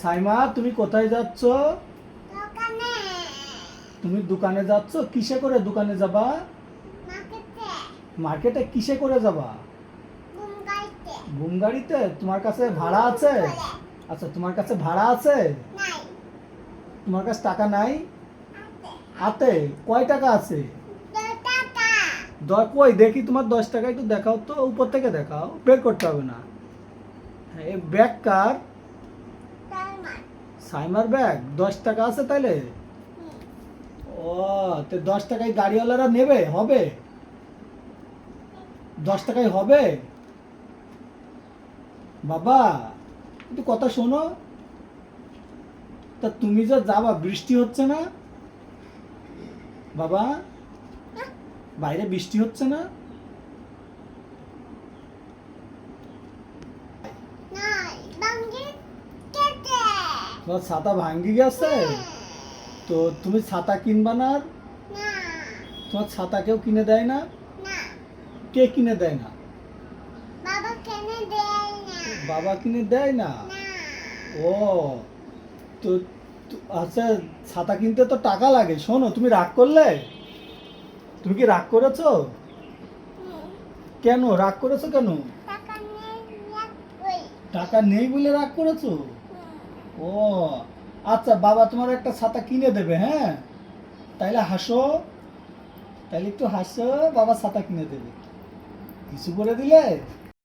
সাইমা, তুমি কোথায় যাচ্ছ? দোকানে। তুমি দোকানে যাচ্ছ? কিসে করে দোকানে যাবা? মার্কেটে। মার্কেটে কিসে করে যাবা? ঘুমগাইতে। ঘুম গাড়িতে? তোমার কাছে ভাড়া আছে? আচ্ছা, তোমার কাছে ভাড়া আছে? নাই। তোমার কাছে টাকা নাই? আছে। হাতে কয় টাকা আছে? 10 টাকা। কই দেখি তোমার 10 টাকা একটু দেখাও তো, উপর থেকে দেখাও, বের করতে হবে না। হ্যাঁ, এই ব্যাগ কার? তারমান। সাইমার ব্যাগ। 10 টাকা আছে তাইলে? ও, তো 10 টাকায় গাড়িওয়ালারা নেবে? হবে? 10 টাকায় হবে? বাবা, একটু কথা শোনো। তা তুমি যে যাবা, বৃষ্টি হচ্ছে না বাবা? বাইরে বৃষ্টি হচ্ছে না? নাই। বাঙ্গি কেটে। তোমার ছাতা ভাঙ্গি গেছে? তো তুমি ছাতা কিনবা না আর? না। তোমার ছাতা কেউ কিনে দেয় না? না। কে কিনে দেয় না? বাবা কেনে দেয় না। বাবা কিনে দেয় না? না। ও, তো আচ্ছা, ছাতা কিনতে তো টাকা লাগে। শোনো, তুমি রাগ করলে? তুমি কি রাগ করেছো? কেন রাগ করেছো কেন? টাকা নেই লাগবে। টাকা নেই বলে রাগ করেছো? ও, আচ্ছা, বাবা তোমার একটা ছাতা কিনে দেবে, হ্যাঁ? তাইলে হাসো, তাইলে একটু হাসো, বাবা ছাতা কিনে দেবে। কিছু করে দিলে?